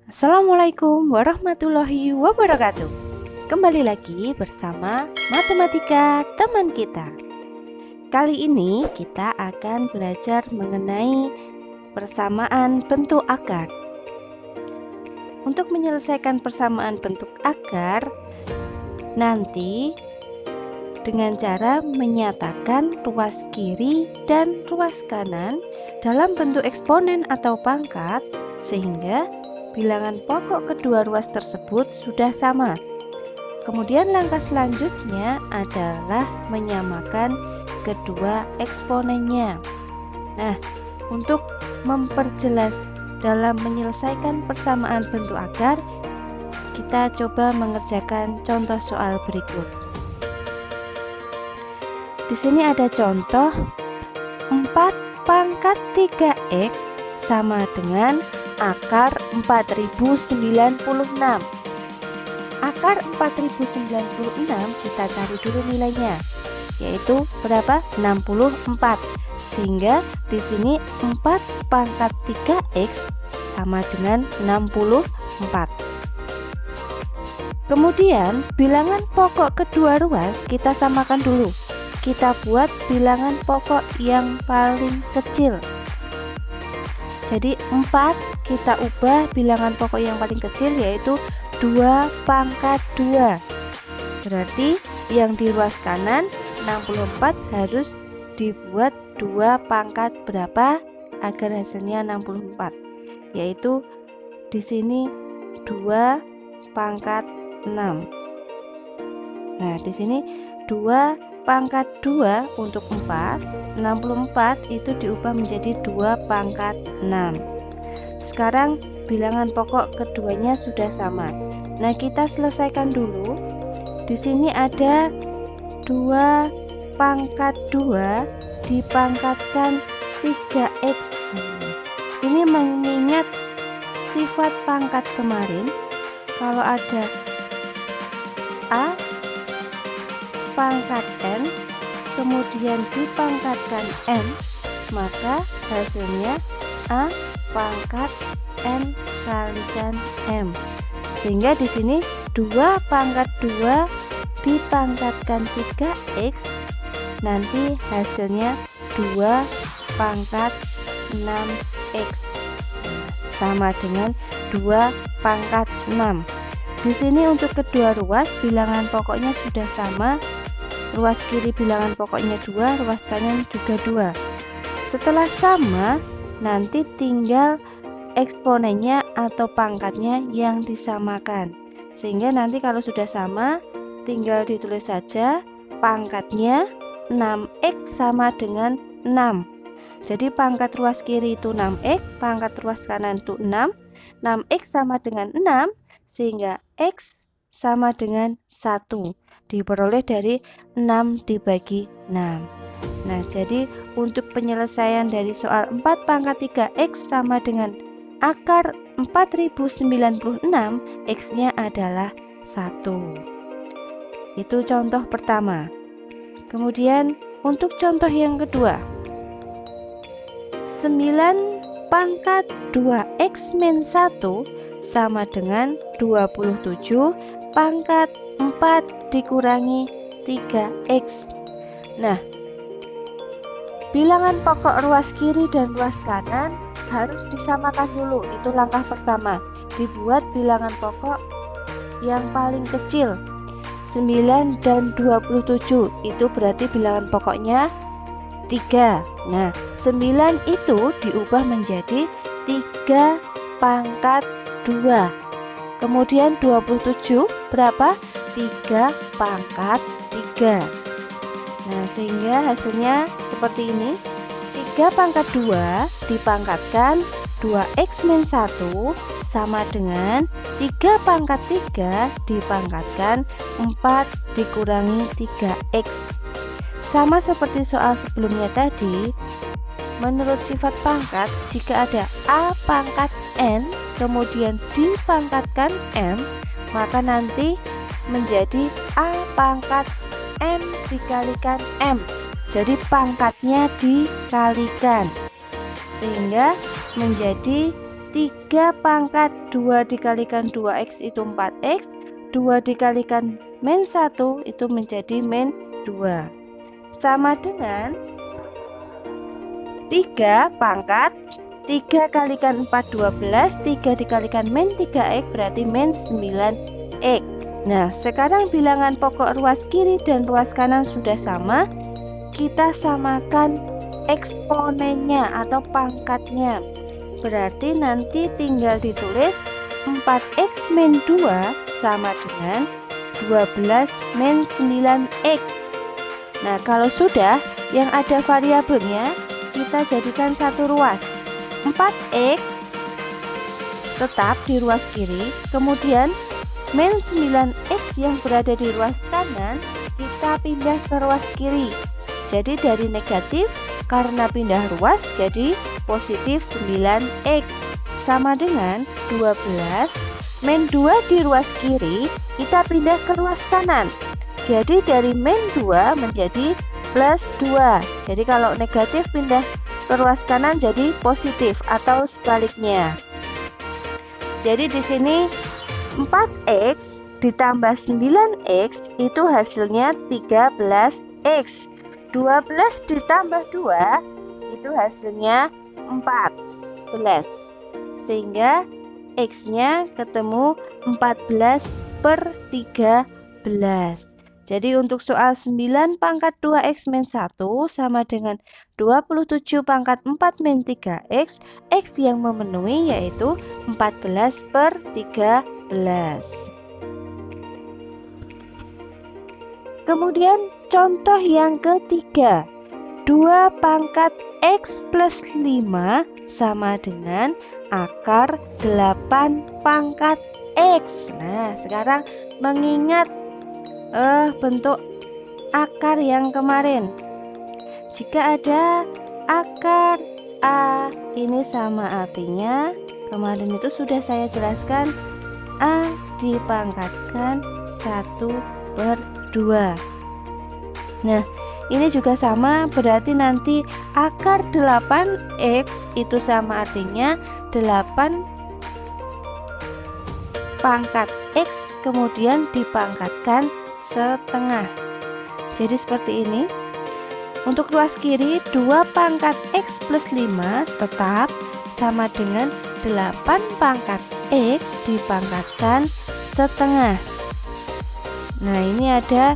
Assalamualaikum warahmatullahi wabarakatuh. Kembali lagi bersama Matematika Teman Kita. Kali ini kita akan belajar mengenai persamaan bentuk akar. Untuk menyelesaikan persamaan bentuk akar, nanti dengan cara menyatakan ruas kiri dan ruas kanan dalam bentuk eksponen atau pangkat, sehingga bilangan pokok kedua ruas tersebut sudah sama. Kemudian langkah selanjutnya adalah menyamakan kedua eksponennya. Nah, untuk memperjelas dalam menyelesaikan persamaan bentuk akar, kita coba mengerjakan contoh soal berikut. Di sini ada contoh 4 pangkat 3x sama dengan akar 4096. Akar 4096 kita cari dulu nilainya, yaitu berapa? 64. Sehingga di sini 4 pangkat 3x sama dengan 64. Kemudian bilangan pokok kedua ruas kita samakan dulu. Kita buat bilangan pokok yang paling kecil. Jadi 4 kita ubah bilangan pokok yang paling kecil, yaitu 2 pangkat 2. Berarti yang di ruas kanan 64 harus dibuat 2 pangkat berapa agar hasilnya 64, yaitu di sini 2 pangkat 6. Nah, di sini 2 pangkat 2 untuk 4, 64 itu diubah menjadi 2 pangkat 6. Sekarang bilangan pokok keduanya sudah sama. Nah, kita selesaikan dulu. Di sini ada 2 pangkat 2 dipangkatkan 3x. Ini mengingat sifat pangkat kemarin. Kalau ada A pangkat n kemudian dipangkatkan n, maka hasilnya A pangkat n kalikan m. Sehingga di sini 2 pangkat 2 dipangkatkan 3x, nanti hasilnya 2 pangkat 6x sama dengan 2 pangkat 6. Di sini untuk kedua ruas bilangan pokoknya sudah sama. Ruas kiri bilangan pokoknya 2, ruas kanan juga 2. Setelah sama, nanti tinggal eksponennya atau pangkatnya yang disamakan. Sehingga nanti kalau sudah sama, tinggal ditulis saja pangkatnya 6x sama dengan 6. Jadi pangkat ruas kiri itu 6x, pangkat ruas kanan itu 6. 6x sama dengan 6, sehingga x sama dengan 1. Diperoleh dari 6 dibagi 6. Nah, jadi untuk penyelesaian dari soal 4 pangkat 3x sama dengan akar 4096, x-nya adalah 1. Itu contoh pertama. Kemudian untuk contoh yang kedua, 9 pangkat 2x min 1 sama dengan 27 pangkat 4 dikurangi 3x. Nah, bilangan pokok ruas kiri dan ruas kanan harus disamakan dulu. Itu langkah pertama. Dibuat bilangan pokok yang paling kecil. 9 dan 27 itu berarti bilangan pokoknya 3. Nah, 9 itu diubah menjadi 3 pangkat 2. Kemudian 27 berapa? 3 pangkat 3. Nah, sehingga hasilnya seperti ini. 3 pangkat 2 dipangkatkan 2x min 1 sama dengan 3 pangkat 3 dipangkatkan 4 dikurangi 3x. Sama seperti soal sebelumnya tadi, menurut sifat pangkat, jika ada A pangkat n kemudian dipangkatkan m, maka nanti menjadi A pangkat n dikalikan m. Jadi pangkatnya dikalikan, sehingga menjadi 3 pangkat 2 dikalikan 2x itu 4x, 2 dikalikan min 1 itu menjadi min 2. Sama dengan 3 pangkat 3 kalikan 4 12, 3 dikalikan min 3x berarti min 9x. Nah, sekarang bilangan pokok ruas kiri dan ruas kanan sudah sama. Kita samakan eksponennya atau pangkatnya. Berarti nanti tinggal ditulis 4x min 2 sama dengan 12 min 9x. Nah, kalau sudah yang ada variabelnya, kita jadikan satu ruas. 4x tetap di ruas kiri, kemudian min 9x yang berada di ruas kanan kita pindah ke ruas kiri. Jadi dari negatif karena pindah ruas jadi positif 9x sama dengan 12 min 2 di ruas kiri kita pindah ke ruas kanan. Jadi dari min 2 menjadi plus 2. Jadi kalau negatif pindah ke ruas kanan jadi positif atau sebaliknya. Jadi di sini 4x ditambah 9x itu hasilnya 13x. 12 ditambah 2 itu hasilnya 14. Sehingga x-nya ketemu 14 per 13. Jadi untuk soal 9 pangkat 2x min 1 sama dengan 27 pangkat 4 min 3x, x yang memenuhi yaitu 14 per 13. Kemudian contoh yang ketiga, 2 pangkat x plus 5 sama dengan akar 8 pangkat x. Nah, sekarang mengingat bentuk akar yang kemarin. Jika ada akar A, ini sama artinya kemarin itu sudah saya jelaskan A dipangkatkan 1/2. Nah, ini juga sama, berarti nanti akar 8x itu sama artinya 8 pangkat x kemudian dipangkatkan setengah. Jadi seperti ini. Untuk ruas kiri 2 pangkat x plus 5 tetap sama dengan 8 pangkat x dipangkatkan setengah. Nah, ini ada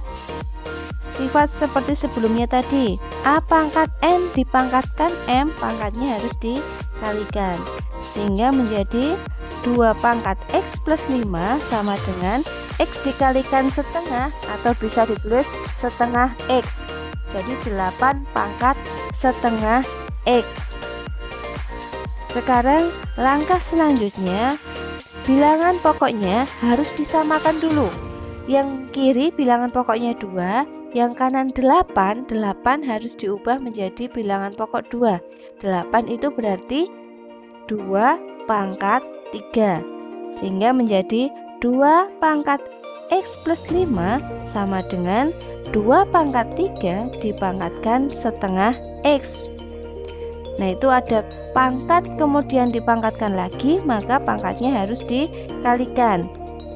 sifat seperti sebelumnya tadi. A pangkat n dipangkatkan m, pangkatnya harus dikalikan. Sehingga menjadi 2 pangkat x plus 5 sama dengan x dikalikan setengah atau bisa ditulis setengah x. Jadi 8 pangkat setengah x. Sekarang langkah selanjutnya, bilangan pokoknya harus disamakan dulu. Yang kiri bilangan pokoknya 2, yang kanan 8. 8 harus diubah menjadi bilangan pokok 2. 8 itu berarti 2 pangkat 3. Sehingga menjadi 2 pangkat x plus 5 sama dengan 2 pangkat 3 dipangkatkan setengah x. Nah, itu ada pangkat kemudian dipangkatkan lagi, maka pangkatnya harus dikalikan.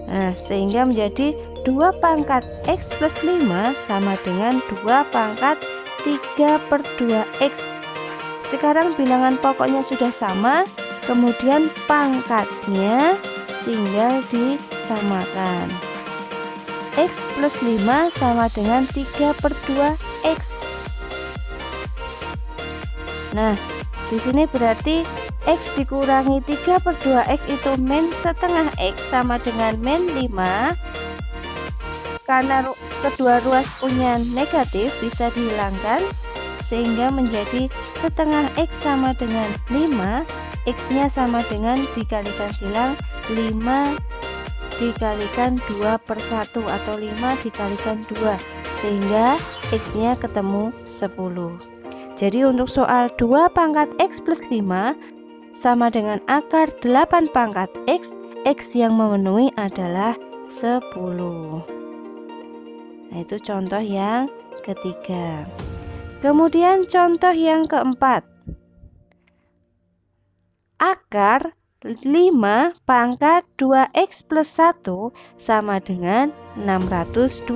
Nah, sehingga menjadi 2 pangkat x plus 5 sama dengan 2 pangkat 3/2x. Sekarang bilangan pokoknya sudah sama, kemudian pangkatnya tinggal disamakan. X plus 5 sama dengan 3/2x. Nah, di sini berarti x dikurangi 3/2x itu min setengah x sama dengan min 5. Karena kedua ruas punya negatif bisa dihilangkan sehingga menjadi setengah x sama dengan 5. X-nya sama dengan dikalikan silang 5 dikalikan 2/1 atau 5 dikalikan 2 sehingga x-nya ketemu 10. Jadi untuk soal 2 pangkat x plus 5 sama dengan akar 8 pangkat x, x yang memenuhi adalah 10. Nah, itu contoh yang ketiga. Kemudian contoh yang keempat, akar 5 pangkat 2x plus 1 sama dengan 625.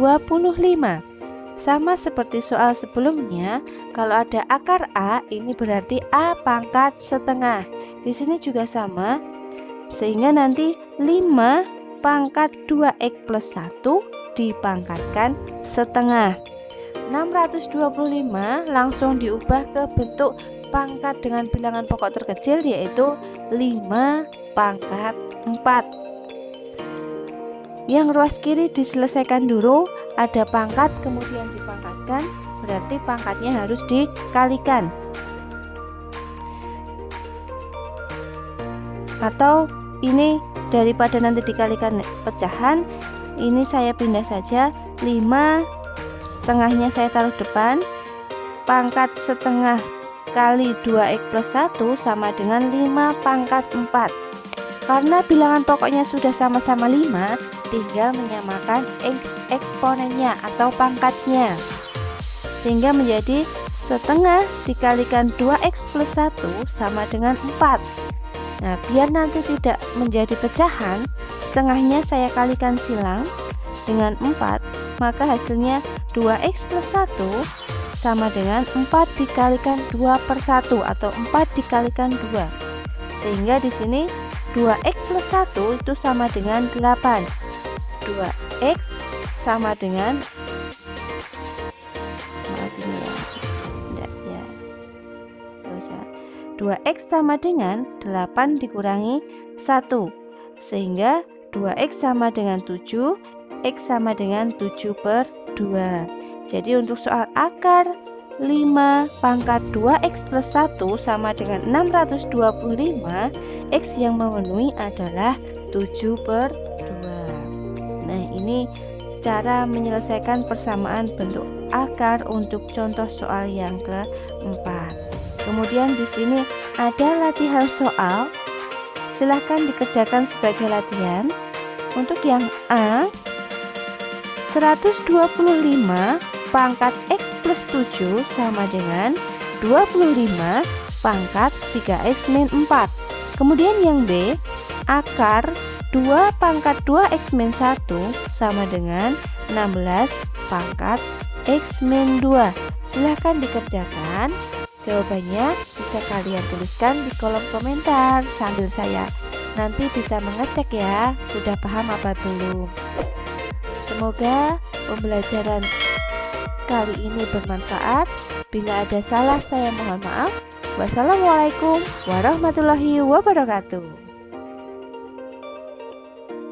Sama seperti soal sebelumnya, kalau ada akar A, ini berarti A pangkat setengah. Di sini juga sama, sehingga nanti 5 pangkat 2x plus 1 dipangkatkan setengah. 625 langsung diubah ke bentuk pangkat dengan bilangan pokok terkecil, yaitu 5 pangkat 4. Yang ruas kiri diselesaikan dulu, ada pangkat kemudian dipangkatkan, berarti pangkatnya harus dikalikan. Atau ini daripada nanti dikalikan pecahan, ini saya pindah saja, 5 setengahnya saya taruh depan, pangkat setengah kali 2x plus 1 sama dengan 5 pangkat 4. Karena bilangan pokoknya sudah sama-sama 5, tinggal menyamakan eksponennya atau pangkatnya, sehingga menjadi setengah dikalikan 2x plus 1 sama dengan 4. Nah, biar nanti tidak menjadi pecahan, setengahnya saya kalikan silang dengan 4, maka hasilnya 2x plus 1 sama dengan 4 dikalikan 2 per 1 atau 4 dikalikan 2. Sehingga di sini 2x plus 1 itu sama dengan 8. 2x sama dengan 2x sama dengan 8 dikurangi 1. Sehingga 2x sama dengan 7, x sama dengan 7 per 2. Jadi untuk soal akar 5 pangkat 2x plus 1 sama dengan 625, x yang memenuhi adalah 7 per 2. Nah, ini cara menyelesaikan persamaan bentuk akar untuk contoh soal yang keempat. Kemudian di sini ada latihan soal, silahkan dikerjakan sebagai latihan. Untuk yang A, 125 pangkat x plus 7 sama dengan 25 pangkat 3x min 4. Kemudian yang B, akar 2 pangkat 2x min 1 sama dengan 16 pangkat x min 2. Silahkan dikerjakan. Jawabannya bisa kalian tuliskan di kolom komentar sambil saya nanti bisa mengecek ya, sudah paham apa belum. Semoga pembelajaran kali ini bermanfaat. Bila ada salah saya mohon maaf. Wassalamualaikum warahmatullahi wabarakatuh.